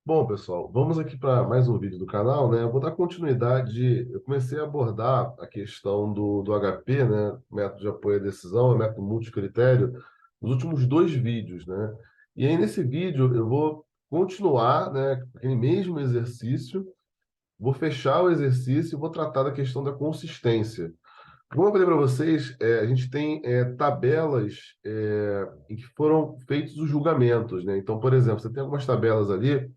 Bom, pessoal, vamos aqui para mais um vídeo do canal, né? Eu vou dar continuidade. Eu comecei a abordar a questão do HP, né? Método de apoio à decisão, método multicritério, nos últimos dois vídeos, né? E aí, nesse vídeo, eu vou continuar, né? Aquele mesmo exercício, vou fechar o exercício e vou tratar da questão da consistência. Como eu falei para vocês, a gente tem tabelas em que foram feitos os julgamentos, né? Então, por exemplo, você tem algumas tabelas ali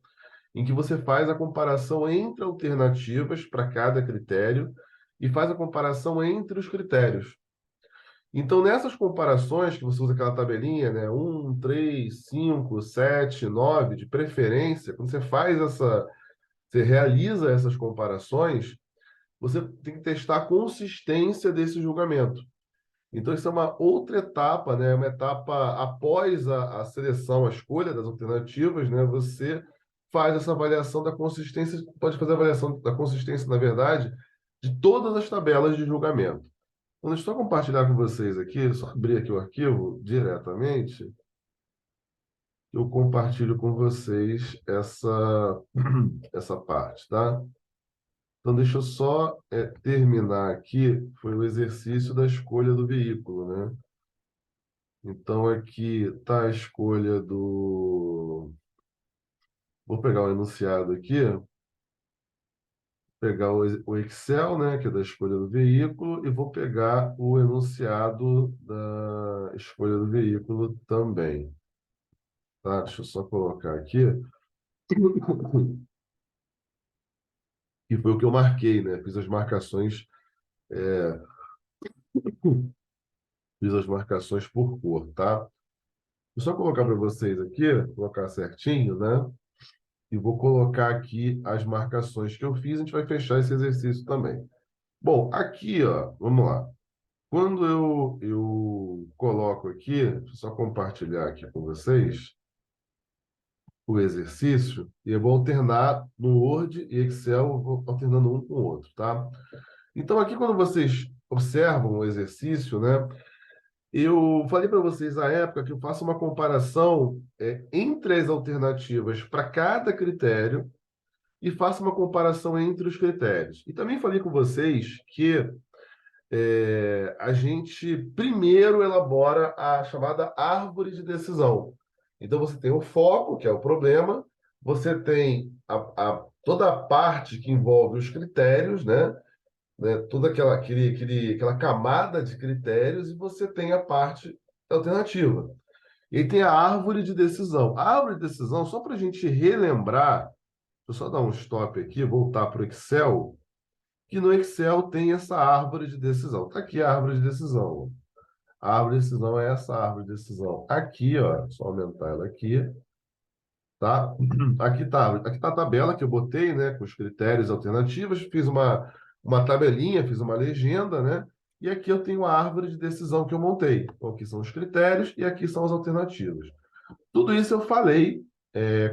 em que você faz a comparação entre alternativas para cada critério e faz a comparação entre os critérios. Então, nessas comparações, que você usa aquela tabelinha, né, 1, 3, 5, 7, 9, de preferência, quando você realiza essas comparações, você tem que testar a consistência desse julgamento. Então, isso é uma outra etapa, né? Uma etapa após a seleção, a escolha das alternativas, né? Você faz essa avaliação da consistência, pode fazer a avaliação da consistência, na verdade, de todas as tabelas de julgamento. Então, deixa eu só compartilhar com vocês aqui, só abrir aqui o arquivo diretamente, eu compartilho com vocês essa parte, tá? Então, deixa eu só terminar aqui, foi o exercício da escolha do veículo, né? Então aqui está a escolha do. Vou pegar o enunciado aqui, pegar o Excel, né, que é da escolha do veículo, e vou pegar o enunciado da escolha do veículo também. Tá? Deixa eu só colocar aqui. E foi o que eu marquei, né? Fiz as marcações por cor, tá? Vou só colocar para vocês aqui, colocar certinho, né? E vou colocar aqui as marcações que eu fiz, a gente vai fechar esse exercício também. Bom, aqui, ó, vamos lá. Quando eu coloco aqui, deixa eu só compartilhar aqui com vocês o exercício, e eu vou alternar no Word e Excel, eu vou alternando um com o outro, tá? Então, aqui, quando vocês observam o exercício, né, eu falei para vocês na época que eu faço uma comparação entre as alternativas para cada critério e faço uma comparação entre os critérios. E também falei com vocês que a gente primeiro elabora a chamada árvore de decisão. Então, você tem o foco, que é o problema, você tem toda a parte que envolve os critérios, né? Toda aquela camada de critérios, e você tem a parte alternativa. E aí tem a árvore de decisão. A árvore de decisão, só para a gente relembrar, deixa eu só dar um stop aqui, voltar para o Excel, que no Excel tem essa árvore de decisão. Está aqui a árvore de decisão. A árvore de decisão é essa árvore de decisão. Aqui, ó, só aumentar ela aqui, tá? Aqui tá a tabela que eu botei, né, com os critérios alternativos, fiz uma tabelinha, fiz uma legenda, né? E aqui eu tenho a árvore de decisão que eu montei. Então, aqui são os critérios e aqui são as alternativas. Tudo isso eu falei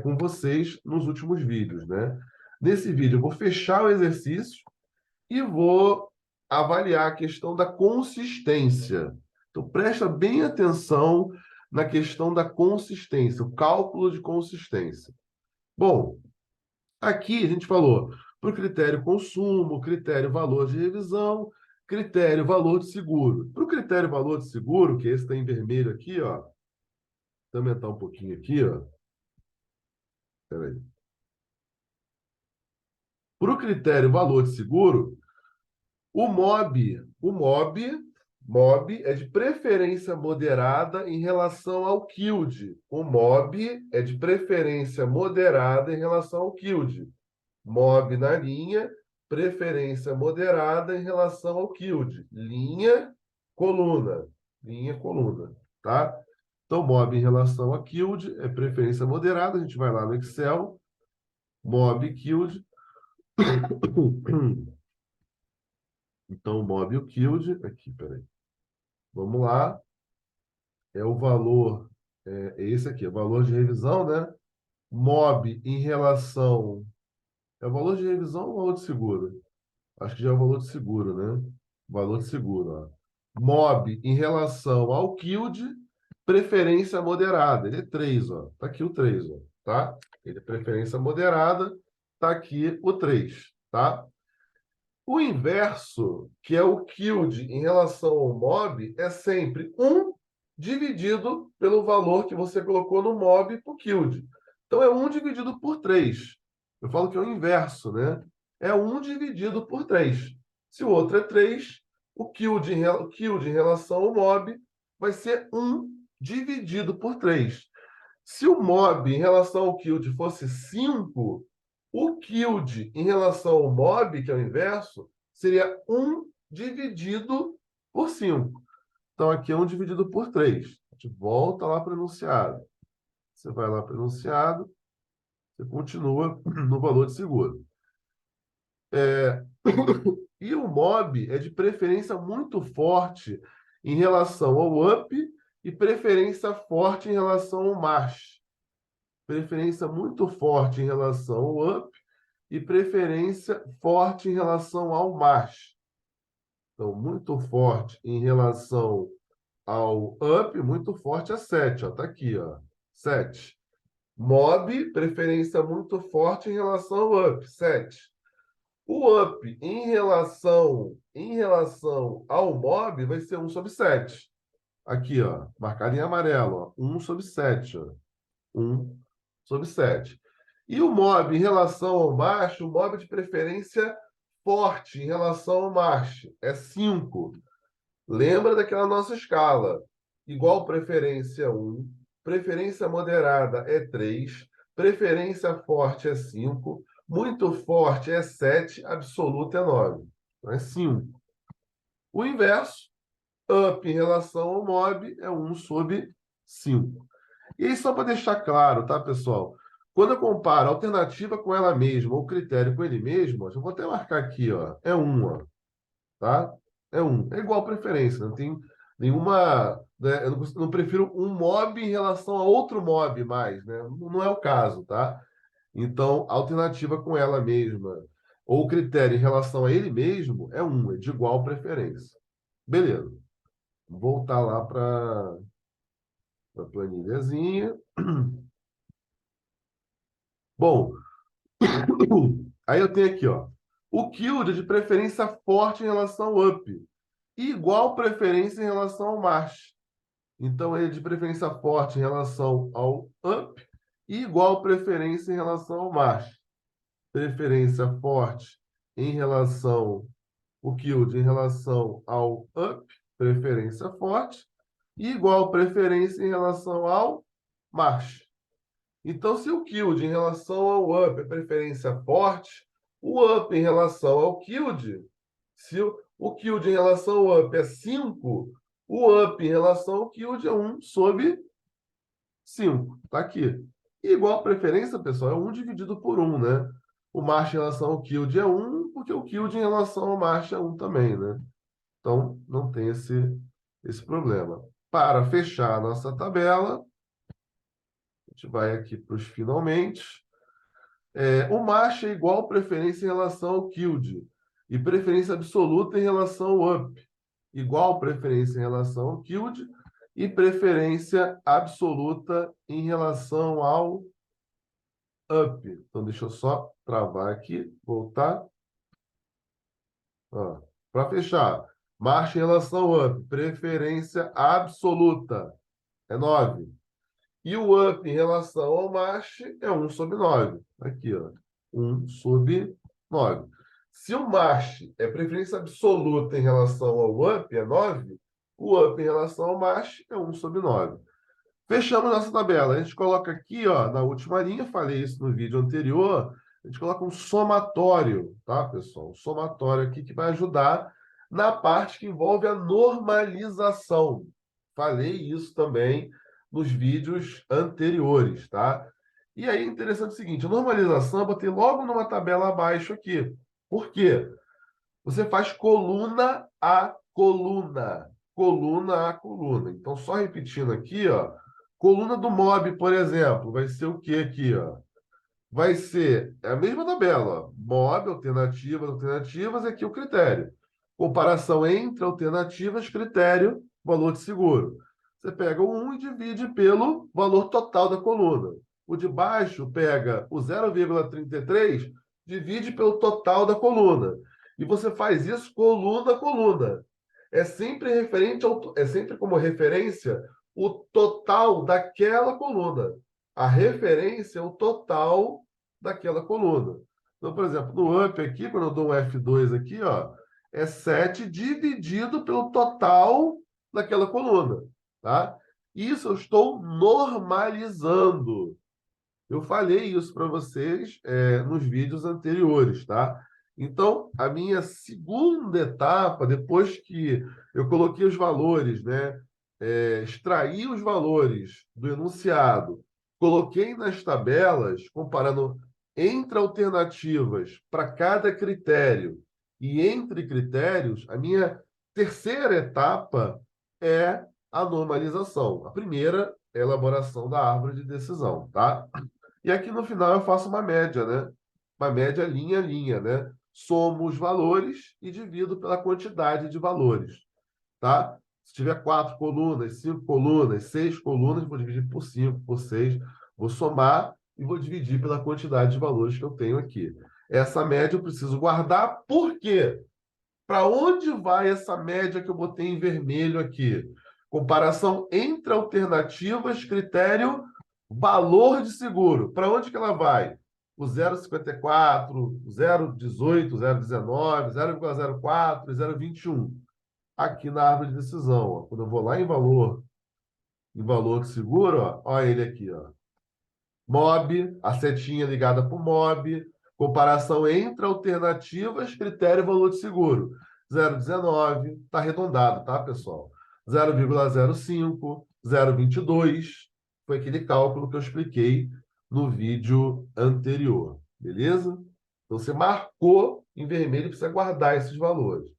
com vocês nos últimos vídeos, né? Nesse vídeo eu vou fechar o exercício e vou avaliar a questão da consistência. Então, presta bem atenção na questão da consistência, o cálculo de consistência. Bom, aqui a gente falou para o critério consumo, critério valor de revisão, critério valor de seguro. Para o critério valor de seguro, que esse está em vermelho aqui, ó, vou aumentar um pouquinho aqui, ó. Peraí. Para o critério valor de seguro, o MOB é de preferência moderada em relação ao Yield. O MOB é de preferência moderada em relação ao Yield. MOB na linha, preferência moderada em relação ao Yield. Coluna. Linha, coluna, tá? Então, MOB em relação a Yield é preferência moderada. A gente vai lá no Excel, MOB Yield. Então, o MOB e o Yield, aqui, peraí. Vamos lá. É o valor, é esse aqui, é o valor de revisão, né? MOB em relação. É o valor de revisão ou o valor de seguro? Acho que já é o valor de seguro, né? Valor de seguro, ó. MOB em relação ao Yield, preferência moderada. Ele é 3, ó. Tá aqui o 3, ó, tá? Ele é preferência moderada, tá aqui o 3, tá? O inverso, que é o QD em relação ao MOB, é sempre 1 dividido pelo valor que você colocou no MOB para o QD. Então, é 1 dividido por 3. Eu falo que é o inverso, né? É 1 dividido por 3. Se o outro é 3, o QD em relação ao MOB vai ser 1 dividido por 3. Se o MOB em relação ao QD fosse 5, o QD em relação ao MOB, que é o inverso, seria 1 dividido por 5. Então, aqui é 1 dividido por 3. A gente volta lá para o enunciado. Você vai lá para o enunciado, você continua no valor de seguro. E o MOB é de preferência muito forte em relação ao UP e preferência forte em relação ao MASH. Preferência muito forte em relação ao UP e preferência forte em relação ao MASH. Então, muito forte em relação ao UP, muito forte a 7. Está aqui, ó, 7. MOB, preferência muito forte em relação ao UP, 7. O UP em relação ao MOB vai ser 1 sobre 7. Aqui, ó, marcado em amarelo, ó, 1 sobre 7. Ó, 1 sobre 7. E o MOB em relação ao MASH, o MOB de preferência forte em relação ao MASH é 5. Lembra daquela nossa escala. Igual preferência 1, preferência moderada é 3, preferência forte é 5, muito forte é 7, absoluta é 9. Então é 5. O inverso, UP em relação ao MOB é 1 sobre 5. E aí, só para deixar claro, tá, pessoal? Quando eu comparo a alternativa com ela mesma ou o critério com ele mesmo, eu vou até marcar aqui, ó, é 1, ó, tá? É 1. É igual preferência, não tem nenhuma, né, eu não prefiro um mob em relação a outro mob mais, né? Não é o caso, tá? Então, a alternativa com ela mesma ou o critério em relação a ele mesmo é 1, é de igual preferência. Beleza. Vou voltar lá para a planilhazinha. Bom, aí eu tenho aqui, ó, o QD de preferência forte em relação ao UP e igual preferência em relação ao MASH. Então, ele é de preferência forte em relação ao UP e igual preferência em relação ao MASH. Preferência forte em relação o QD em relação ao UP, preferência forte, e igual preferência em relação ao MASH. Então, se o QD em relação ao UP é preferência forte, o UP em relação ao QD, se o QD em relação ao UP é 5, o UP em relação ao QD é 1 sobre 5. Está aqui. E igual preferência, pessoal, é 1 dividido por 1, né? O MASH em relação ao QD é 1, porque o QD em relação ao MASH é 1 também, né? Então, não tem esse problema. Para fechar a nossa tabela, a gente vai aqui para os finalmente. O MASH é igual preferência em relação ao QD e preferência absoluta em relação ao UP. Igual preferência em relação ao QD e preferência absoluta em relação ao UP. Então, deixa eu só travar aqui, voltar. Para fechar, MASH em relação ao UP, preferência absoluta é 9. E o UP em relação ao MASH é 1 sobre 9. Aqui, ó, 1 sobre 9. Se o MASH é preferência absoluta em relação ao UP, é 9, o UP em relação ao MASH é 1 sobre 9. Fechamos nossa tabela. A gente coloca aqui, ó, na última linha, falei isso no vídeo anterior, a gente coloca um somatório, tá, pessoal? Um somatório aqui que vai ajudar na parte que envolve a normalização. Falei isso também nos vídeos anteriores, tá? E aí, interessante o seguinte, a normalização eu botei logo numa tabela abaixo aqui. Por quê? Você faz coluna a coluna. Coluna a coluna. Então, só repetindo aqui, ó. Coluna do MOB, por exemplo, vai ser o que aqui, ó? Vai ser a mesma tabela, ó. MOB, alternativas, alternativas, aqui o critério. Comparação entre alternativas, critério, valor de seguro. Você pega o 1 e divide pelo valor total da coluna. O de baixo pega o 0,33, divide pelo total da coluna. E você faz isso coluna a coluna. É sempre como referência o total daquela coluna. A referência é o total daquela coluna. Então, por exemplo, no up aqui, quando eu dou um F2 aqui, ó, é 7 dividido pelo total daquela coluna, tá? Isso eu estou normalizando. Eu falei isso para vocês nos vídeos anteriores, tá? Então, a minha segunda etapa, depois que eu coloquei os valores, né? Extraí os valores do enunciado, coloquei nas tabelas, comparando entre alternativas para cada critério e entre critérios, a minha terceira etapa é a normalização. A primeira é a elaboração da árvore de decisão, tá? E aqui no final eu faço uma média, né? Uma média linha a linha, né? Somo os valores e divido pela quantidade de valores, tá? Se tiver 4 colunas, 5 colunas, 6 colunas, vou dividir por 5, por 6, vou somar e vou dividir pela quantidade de valores que eu tenho aqui. Essa média eu preciso guardar, por quê? Para onde vai essa média que eu botei em vermelho aqui? Comparação entre alternativas, critério, valor de seguro. Para onde que ela vai? O 0,54, o 0,18, o 0,19, 0,04, 0,21. Aqui na árvore de decisão, ó. Quando eu vou lá em valor de seguro, ó ele aqui, ó. MOB, a setinha ligada para o MOB, comparação entre alternativas, critério e valor de seguro. 0,19, está arredondado, tá, pessoal? 0,05, 0,22, foi aquele cálculo que eu expliquei no vídeo anterior, beleza? Então, você marcou em vermelho, precisa guardar esses valores.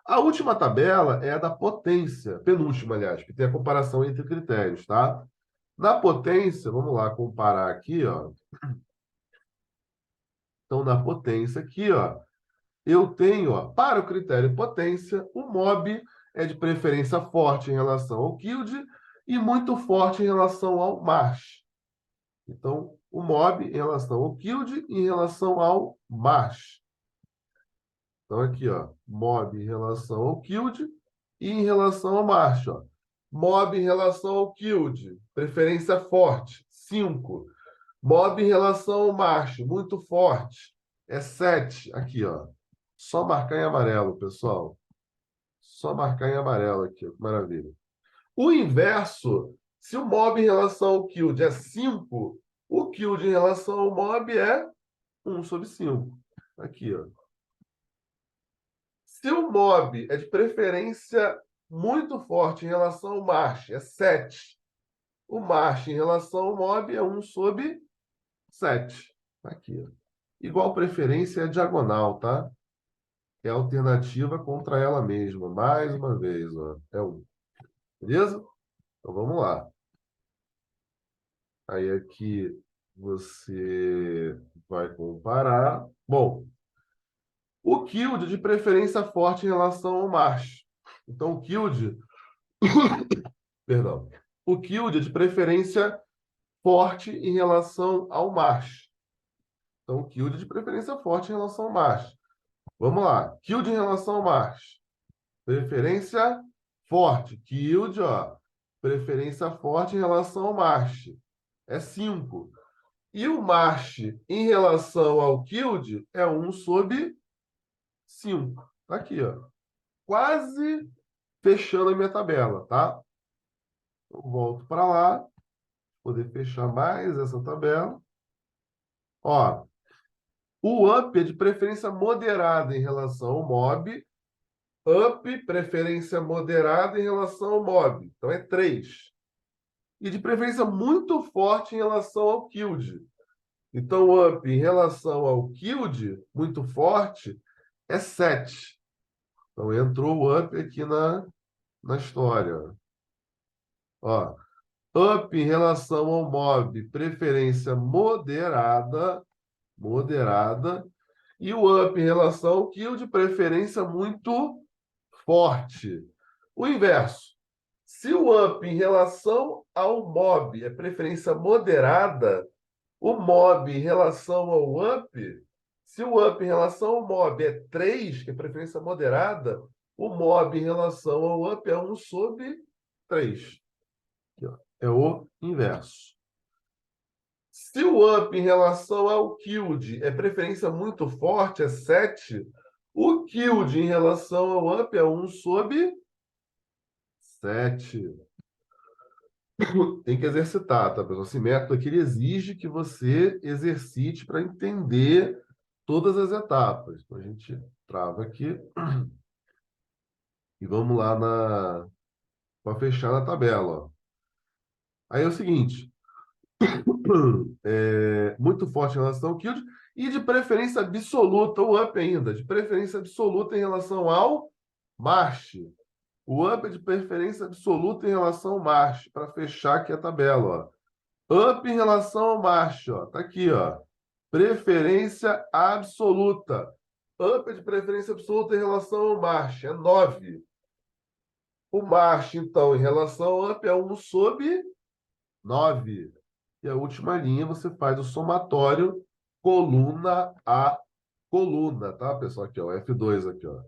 A última tabela é a da potência, penúltima, aliás, que tem a comparação entre critérios, tá? Na potência, vamos lá comparar aqui, ó. Então, na potência aqui, ó, eu tenho, ó, para o critério potência, o MOB é de preferência forte em relação ao Yield e muito forte em relação ao MASH. Então, o MOB em relação ao Yield e em relação ao MASH. Então, aqui, ó, MOB em relação ao Yield e em relação ao MASH, ó. MOB em relação ao Yield, preferência forte, 5. MOB em relação ao macho, muito forte, é 7. Aqui, ó. Só marcar em amarelo, pessoal. Só marcar em amarelo aqui, ó. Que maravilha. O inverso, se o MOB em relação ao Yield é 5, o Yield em relação ao MOB é 1/5. Aqui, ó. Se o MOB é de preferência muito forte em relação ao macho, é 7. O macho em relação ao MOB é 1/7. Aqui, ó. Igual preferência é diagonal, tá? É alternativa contra ela mesma. Mais uma vez, ó. É 1. Beleza? Então vamos lá. Aí aqui você vai comparar. Bom, o Yield de preferência forte em relação ao macho. Então, o Yield, perdão, o Yield de preferência forte em relação ao macho. Então, o Yield de preferência forte em relação ao macho. Vamos lá. Yield em relação ao macho. Preferência forte. Yield, ó. Preferência forte em relação ao macho. É 5. E o macho em relação ao Yield é 1/5. Tá aqui, ó. Quase fechando a minha tabela, tá? Eu volto para lá, poder fechar mais essa tabela. Ó, o up é de preferência moderada em relação ao MOB. Up, preferência moderada em relação ao MOB. Então, é 3. E de preferência muito forte em relação ao Yield. Então, up em relação ao Yield, muito forte, é 7. Então, entrou o up aqui na história. Ó, up em relação ao MOB, preferência moderada. E o up em relação ao Yield, preferência muito forte. O inverso. Se o up em relação ao mob é preferência moderada, o mob em relação ao up, se o up em relação ao mob é 3, que é preferência moderada, o mob em relação ao up é 1/3. Aqui, ó. É o inverso. Se o up em relação ao killed é preferência muito forte, é 7, o killed em relação ao up é 1/7. Tem que exercitar, tá, pessoal? Esse método aqui ele exige que você exercite para entender todas as etapas. Então, a gente trava aqui e vamos lá para fechar na tabela. Ó. Aí é o seguinte, muito forte em relação ao Kild e de preferência absoluta, o up ainda, de preferência absoluta em relação ao March. O up é de preferência absoluta em relação ao March, para fechar aqui a tabela. Ó. Up em relação ao March, ó, tá aqui, ó. Preferência absoluta. Up é de preferência absoluta em relação ao March, é 9. O March, então, em relação ao up, é 1/9. E a última linha você faz o somatório coluna a coluna, tá, pessoal? Aqui, ó, F2 aqui, ó.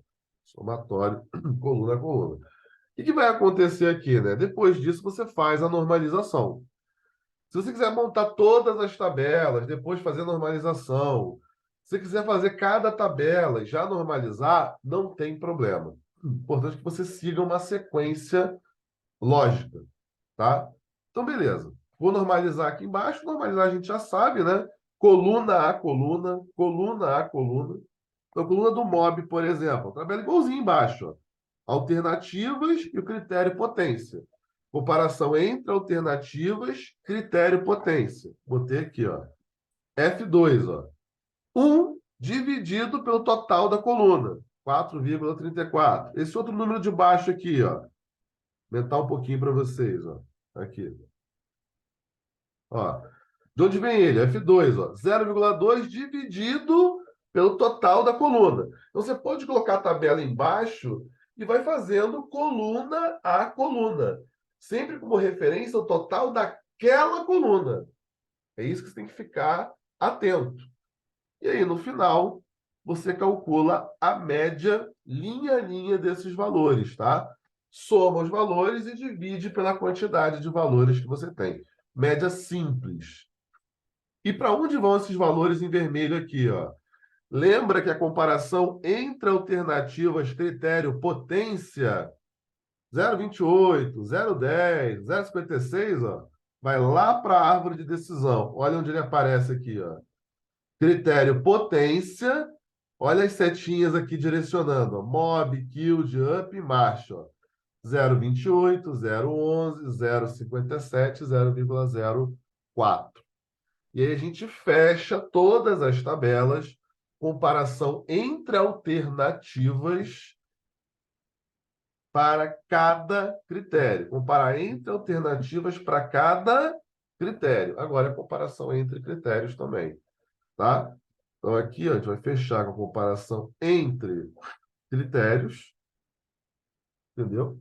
Somatório coluna a coluna. O que vai acontecer aqui, né? Depois disso, você faz a normalização. Se você quiser montar todas as tabelas, depois fazer normalização, se você quiser fazer cada tabela e já normalizar, não tem problema. Importante que você siga uma sequência lógica, tá? Então, beleza. Vou normalizar aqui embaixo. Normalizar a gente já sabe, né? Coluna a coluna, coluna a coluna. Então, a coluna do mob, por exemplo, tabela igualzinho embaixo, ó. Alternativas e o critério potência. Comparação entre alternativas, critério potência. Botei aqui, ó. F2, ó. 1 dividido pelo total da coluna, 4,34. Esse outro número de baixo aqui, ó. Aumentar um pouquinho para vocês, ó. Aqui. Ó. De onde vem ele? F2, ó. 0,2 dividido pelo total da coluna. Então, você pode colocar a tabela embaixo e vai fazendo coluna a coluna. Sempre como referência o total daquela coluna. É isso que você tem que ficar atento. E aí, no final, você calcula a média linha a linha desses valores, tá? Soma os valores e divide pela quantidade de valores que você tem. Média simples. E para onde vão esses valores em vermelho aqui, ó? Lembra que a comparação entre alternativas, critério, potência, 0,28, 0,10, 0,56, ó, vai lá para a árvore de decisão. Olha onde ele aparece aqui, ó. Critério potência, olha as setinhas aqui direcionando, ó. Mob, killed, up e marcha, ó. 0,28, 0,11, 0,57, 0,04. E aí a gente fecha todas as tabelas, comparação entre alternativas para cada critério. Comparar entre alternativas para cada critério. Agora, a comparação entre critérios também, tá? Então, aqui ó, a gente vai fechar com a comparação entre critérios, entendeu?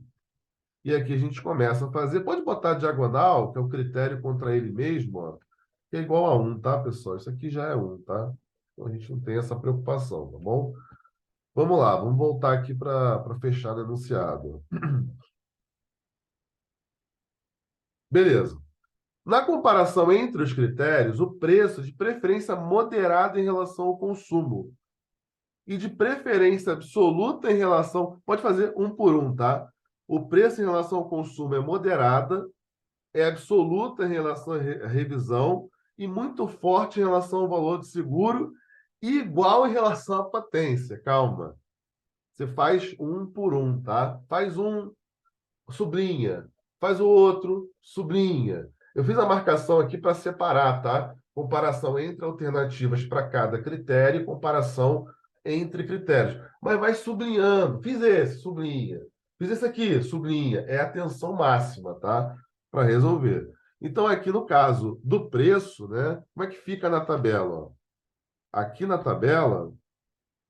E aqui a gente começa a fazer. Pode botar diagonal, que é o critério contra ele mesmo, ó, que é igual a 1, tá, pessoal? Isso aqui já é 1, tá? Então, a gente não tem essa preocupação, tá bom? Vamos lá, vamos voltar aqui para fechar o enunciado. Beleza. Na comparação entre os critérios, o preço de preferência moderada em relação ao consumo e de preferência absoluta em relação... Pode fazer um por um, tá? O preço em relação ao consumo é moderada, é absoluta em relação à revisão e muito forte em relação ao valor de seguro e igual em relação à potência. Calma. Você faz um por um, tá? Faz um, sublinha. Faz o outro, sublinha. Eu fiz a marcação aqui para separar, tá? Comparação entre alternativas para cada critério e comparação entre critérios. Mas vai sublinhando. Fiz esse, sublinha. Fiz esse aqui, sublinha. É atenção máxima, tá? Para resolver. Então, aqui no caso do preço, né? Como é que fica na tabela? Ó? Aqui na tabela,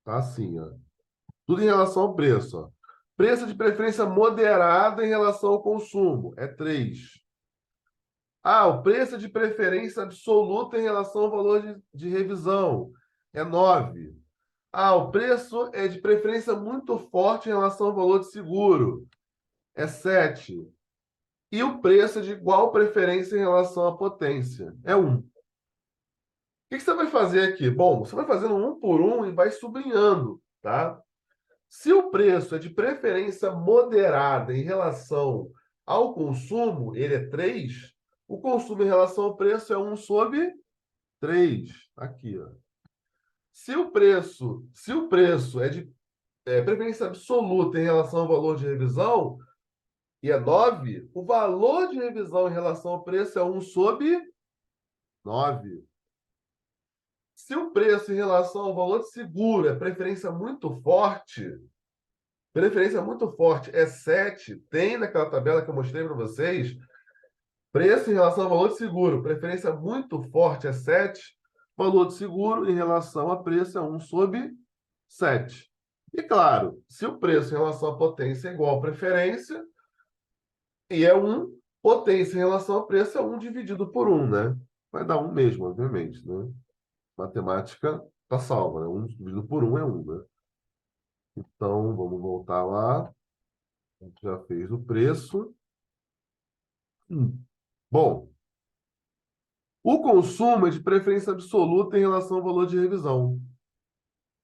tá assim, ó. Tudo em relação ao preço, ó. Preço de preferência moderada em relação ao consumo é 3. Ah, o preço de preferência absoluta em relação ao valor de revisão é 9. Ah, o preço é de preferência muito forte em relação ao valor de seguro é 7. E o preço é de igual preferência em relação à potência é 1. O que você vai fazer aqui? Bom, você vai fazendo um por um e vai sublinhando, tá? Se o preço é de preferência moderada em relação ao consumo, ele é 3. O consumo em relação ao preço é 1/3. Aqui, ó. Se o preço é de preferência absoluta em relação ao valor de revisão, e é 9, o valor de revisão em relação ao preço é 1/9. Se o preço em relação ao valor de seguro é preferência muito forte é 7, tem naquela tabela que eu mostrei para vocês, preço em relação ao valor de seguro, preferência muito forte é 7, valor de seguro em relação a preço é 1/7. E claro, se o preço em relação à potência é igual à preferência, e é 1, potência em relação a preço é 1 dividido por 1, né? Vai dar 1 mesmo, obviamente, né? Matemática tá salva, né? 1 dividido por 1 é 1, né? Então, vamos voltar lá. A gente já fez o preço. Bom, o consumo é de preferência absoluta em relação ao valor de revisão.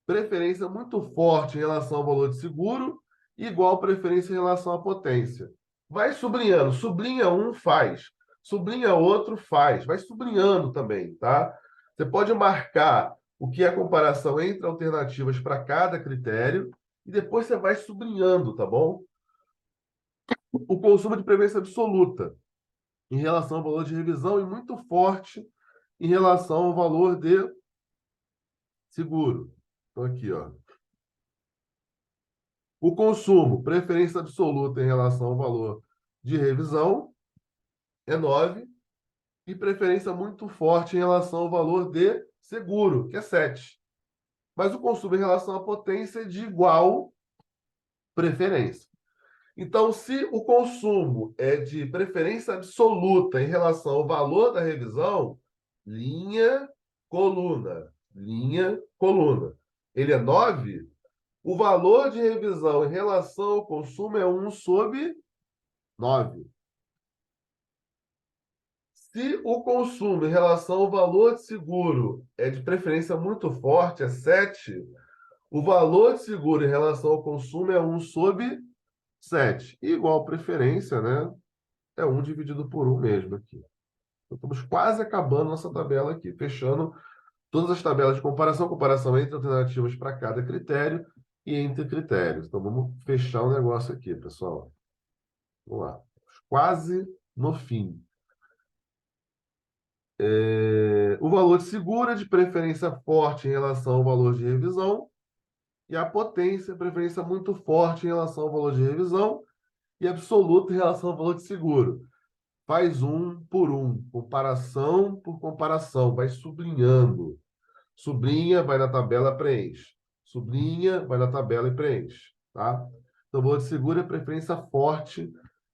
Preferência muito forte em relação ao valor de seguro, igual preferência em relação à potência. Vai sublinhando. Sublinha um, faz. Sublinha outro, faz. Vai sublinhando também, tá? Você pode marcar o que é a comparação entre alternativas para cada critério e depois você vai sublinhando, tá bom? O consumo de preferência absoluta em relação ao valor de revisão e muito forte em relação ao valor de seguro. Então, aqui, ó. O consumo, preferência absoluta em relação ao valor de revisão, é 9, e preferência muito forte em relação ao valor de seguro, que é 7. Mas o consumo em relação à potência é de igual preferência. Então, se o consumo é de preferência absoluta em relação ao valor da revisão, linha, coluna. Ele é 9, o valor de revisão em relação ao consumo é 1/9. Se o consumo em relação ao valor de seguro é de preferência muito forte, é 7, o valor de seguro em relação ao consumo é 1/7. Igual preferência, né? É 1 dividido por 1 mesmo aqui. Então, estamos quase acabando nossa tabela aqui, fechando todas as tabelas de comparação entre alternativas para cada critério e entre critérios. Então, vamos fechar o negócio aqui, pessoal. Vamos lá. Quase no fim. O valor de seguro é de preferência forte em relação ao valor de revisão, e a potência é preferência muito forte em relação ao valor de revisão e absoluta em relação ao valor de seguro. Faz um por um, comparação por comparação, vai sublinhando. Sublinha, vai na tabela, preenche. Sublinha, vai na tabela e preenche, tá? Então, o valor de seguro é preferência forte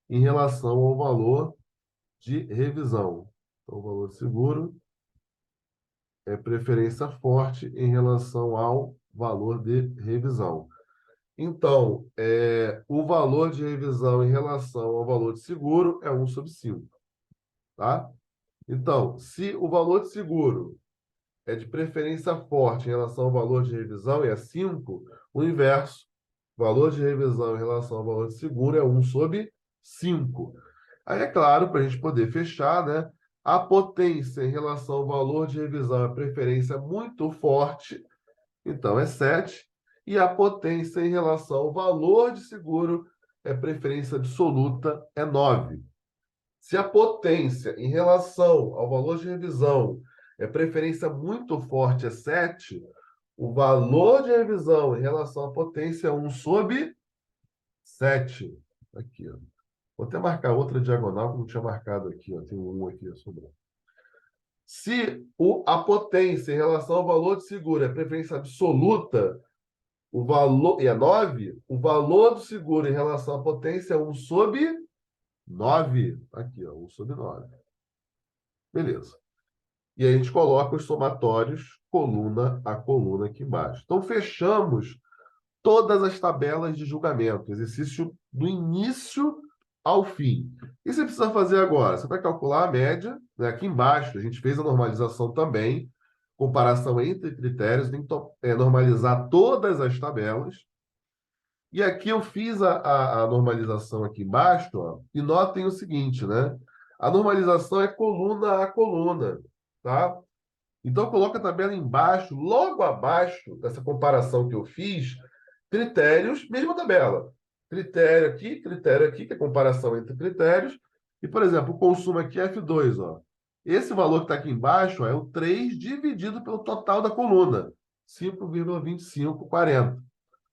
em relação ao valor de revisão. Então, o valor de seguro é preferência forte em relação ao valor de revisão. Então, o valor de revisão em relação ao valor de seguro é 1/5, tá? Então, se o valor de seguro é de preferência forte em relação ao valor de revisão e é 5, o inverso, valor de revisão em relação ao valor de seguro é 1/5. Aí, é claro, para a gente poder fechar, né? A potência em relação ao valor de revisão é preferência muito forte, então é 7. E a potência em relação ao valor de seguro é preferência absoluta, é 9. Se a potência em relação ao valor de revisão é preferência muito forte, é 7, o valor de revisão em relação à potência é 1/7. Aqui, ó. Vou até marcar outra diagonal que eu não tinha marcado aqui, ó. Tem um aqui, ó, sobrando. Se a potência em relação ao valor de seguro é preferência absoluta, O valor, e é 9, o valor do seguro em relação à potência é 1/9. Aqui, ó, 1/9. Beleza. E aí a gente coloca os somatórios coluna a coluna aqui embaixo. Então, fechamos todas as tabelas de julgamento, exercício do início ao fim. O que você precisa fazer agora? Você vai calcular a média, né? Aqui embaixo, a gente fez a normalização também, comparação entre critérios, tem que normalizar todas as tabelas. E aqui eu fiz a normalização aqui embaixo, ó, e notem o seguinte, né? A normalização é coluna a coluna, tá? Então, coloca a tabela embaixo, logo abaixo dessa comparação que eu fiz, critérios, mesma tabela. Critério aqui, que é a comparação entre critérios. E, por exemplo, o consumo aqui é F2, ó. Esse valor que está aqui embaixo, ó, é o 3 dividido pelo total da coluna, 5,2540,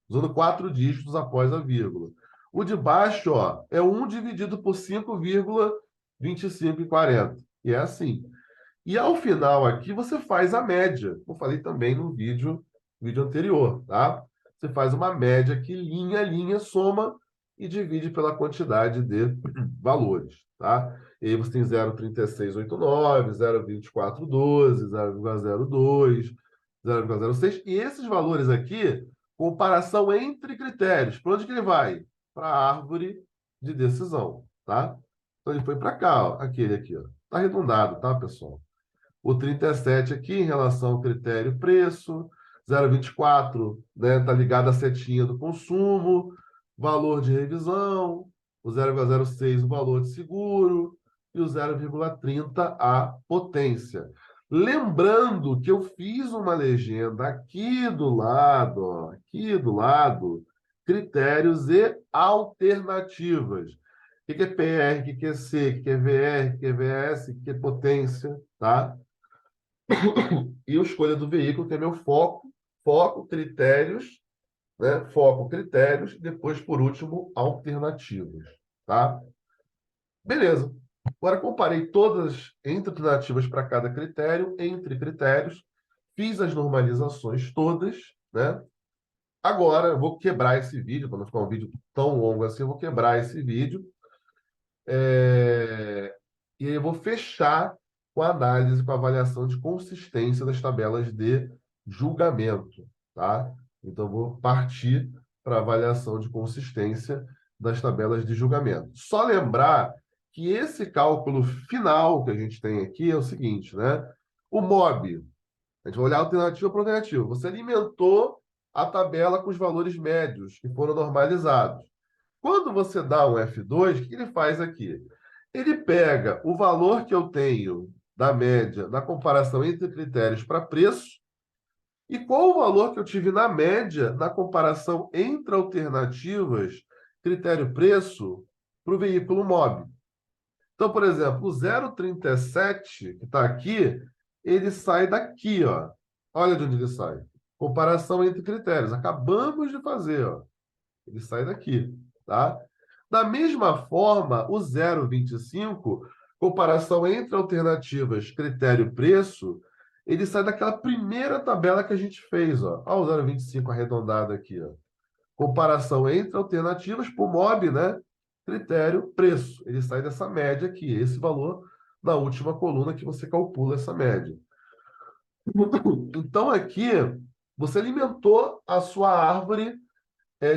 usando 4 dígitos após a vírgula. O de baixo, ó, é 1 dividido por 5,2540. E é assim. E ao final aqui você faz a média. Eu falei também no vídeo anterior, tá? Você faz uma média aqui, linha a linha, soma e divide pela quantidade de valores, tá? E aí você tem 0,3689, 0,2412, 0,02, 0,06. E esses valores aqui, comparação entre critérios. Para onde que ele vai? Para a árvore de decisão, tá? Então ele foi para cá, ó, aquele aqui, ó. Tá arredondado, tá, pessoal? O 37 aqui, em relação ao critério preço, 0,24, né, tá ligado à setinha do consumo, valor de revisão, o 0,06 o valor de seguro e o 0,30 a potência. Lembrando que eu fiz uma legenda aqui do lado, ó, aqui do lado, critérios e alternativas. O que é PR, o que é C, o que é VR, o que é VS, o que é potência, tá? E a escolha do veículo, que é meu foco, critérios, né? Foco, critérios, e depois, por último, alternativas, tá? Beleza. Agora comparei todas entre alternativas para cada critério, entre critérios, fiz as normalizações todas, né? Agora eu vou quebrar esse vídeo, para não ficar um vídeo tão longo assim, eu vou quebrar esse vídeo. E aí eu vou fechar com a análise, com a avaliação de consistência das tabelas de julgamento, tá? Então, eu vou partir para a avaliação de consistência das tabelas de julgamento. Só lembrar que esse cálculo final que a gente tem aqui é o seguinte, né? O MOB, a gente vai olhar alternativa por alternativa. Você alimentou a tabela com os valores médios que foram normalizados. Quando você dá um F2, o que ele faz aqui? Ele pega o valor que eu tenho da média na comparação entre critérios para preço e qual o valor que eu tive na média na comparação entre alternativas, critério preço, para o veículo MOB. Então, por exemplo, o 0,37, que está aqui, ele sai daqui, ó. Olha de onde ele sai. Comparação entre critérios. Acabamos de fazer, ó. Ele sai daqui, tá? Da mesma forma, o 0,25, comparação entre alternativas, critério preço, ele sai daquela primeira tabela que a gente fez, ó. Olha o 0,25 arredondado aqui, ó. Comparação entre alternativas por MOB, né? Critério preço. Ele sai dessa média aqui, esse valor na última coluna que você calcula essa média. Então, aqui, você alimentou a sua árvore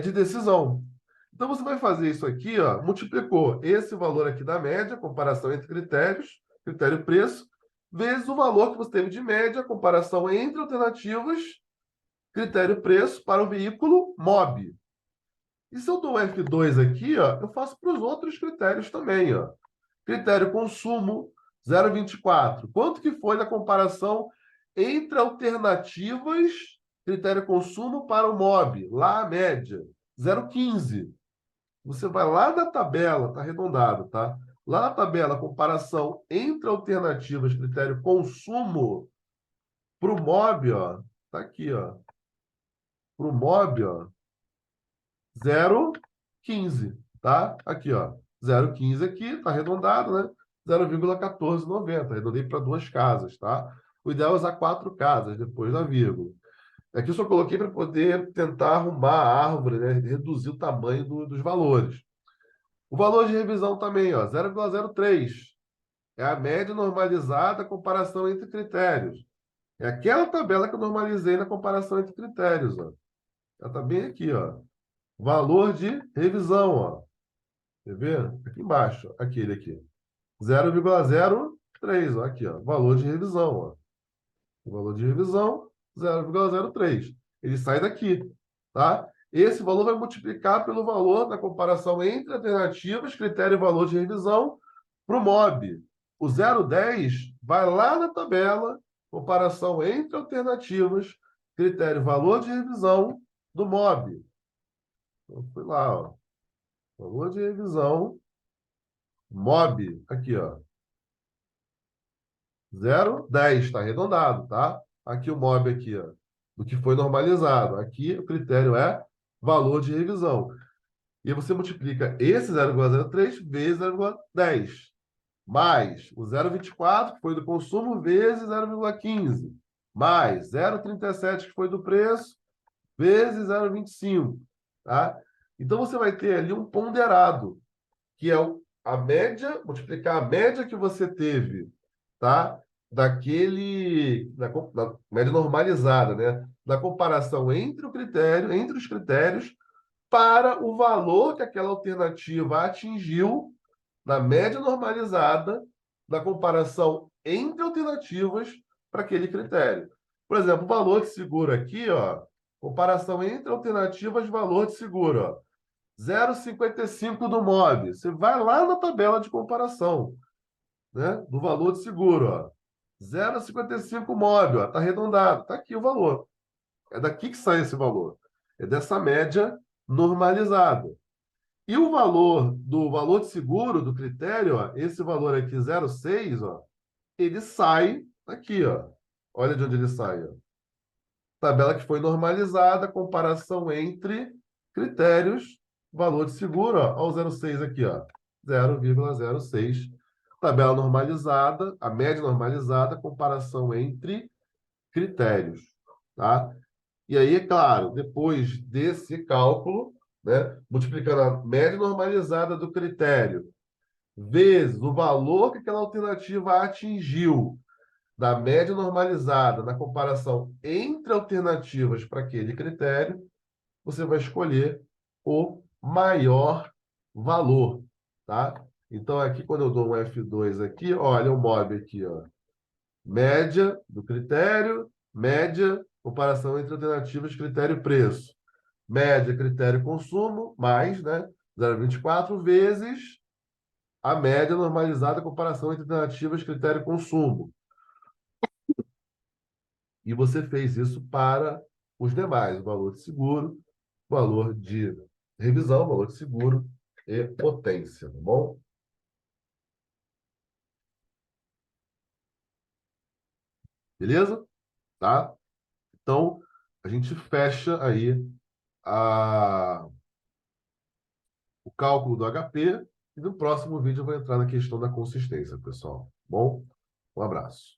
de decisão. Então, você vai fazer isso aqui, ó, multiplicou esse valor aqui da média, comparação entre critérios, critério preço, vezes o valor que você teve de média, comparação entre alternativas, critério preço para o veículo MOB. E se eu dou um F2 aqui, ó, eu faço para os outros critérios também, ó. Critério consumo, 0,24. Quanto que foi na comparação entre alternativas, critério consumo para o MOB? Lá a média, 0,15. Você vai lá na tabela, tá arredondado, tá? Lá na tabela, comparação entre alternativas, critério consumo para o MOB, ó. Tá aqui, ó. Para o MOB, ó. 0,15, tá? Aqui, ó. 0,15 aqui, tá arredondado, né? 0,1490. Arredondei para duas casas, tá? O ideal é usar 4 casas depois da vírgula. Aqui eu só coloquei para poder tentar arrumar a árvore, né? Reduzir o tamanho dos valores. O valor de revisão também, ó, 0,03. É a média normalizada, comparação entre critérios. É aquela tabela que eu normalizei na comparação entre critérios, ó. Ela está bem aqui, ó. Valor de revisão, ó. Quer ver? Aqui embaixo, ó. Aquele aqui. 0,03, ó. Aqui, ó. Valor de revisão, ó. O valor de revisão, 0,03. Ele sai daqui, tá? Esse valor vai multiplicar pelo valor da comparação entre alternativas, critério e valor de revisão, para o MOB. O 0,10 vai lá na tabela, comparação entre alternativas, critério e valor de revisão do MOB. Então, fui lá, ó. Valor de revisão, MOB, aqui, ó. 0,10, está arredondado, tá? Aqui o MOB aqui, ó, do que foi normalizado. Aqui o critério é valor de revisão. E você multiplica esse 0,03 vezes 0,10, mais o 0,24, que foi do consumo, vezes 0,15, mais 0,37, que foi do preço, vezes 0,25, tá? Então você vai ter ali um ponderado, que é a média, multiplicar a média que você teve, tá? Na média normalizada, né? Da comparação entre o critério, entre os critérios, para o valor que aquela alternativa atingiu na média normalizada da comparação entre alternativas para aquele critério. Por exemplo, o valor de seguro aqui, ó, comparação entre alternativas, valor de seguro, ó. 0,55 do MOB. Você vai lá na tabela de comparação, né, do valor de seguro, ó. 0,55 MOB, ó, tá arredondado, tá aqui o valor. É daqui que sai esse valor. É dessa média normalizada. E o valor do valor de seguro, do critério, ó, esse valor aqui, 0,6, ó, ele sai aqui, ó. Olha de onde ele sai, ó. Tabela que foi normalizada, comparação entre critérios, valor de seguro, ó, ó o 0,6 aqui, ó, 0,06. Tabela normalizada, a média normalizada, comparação entre critérios, tá? E aí, é claro, depois desse cálculo, né, multiplicando a média normalizada do critério vezes o valor que aquela alternativa atingiu da média normalizada na comparação entre alternativas para aquele critério, você vai escolher o maior valor, tá? Então, aqui, quando eu dou um F2 aqui, olha o MOB aqui, ó. Média do critério, média, comparação entre alternativas, critério preço. Média, critério consumo, mais, né? 0,24 vezes a média normalizada, comparação entre alternativas, critério consumo. E você fez isso para os demais, o valor de seguro, valor de revisão, valor de seguro e potência, tá bom? Beleza? Tá? Então, a gente fecha aí a, o cálculo do HP e no próximo vídeo eu vou entrar na questão da consistência, pessoal. Bom? Um abraço.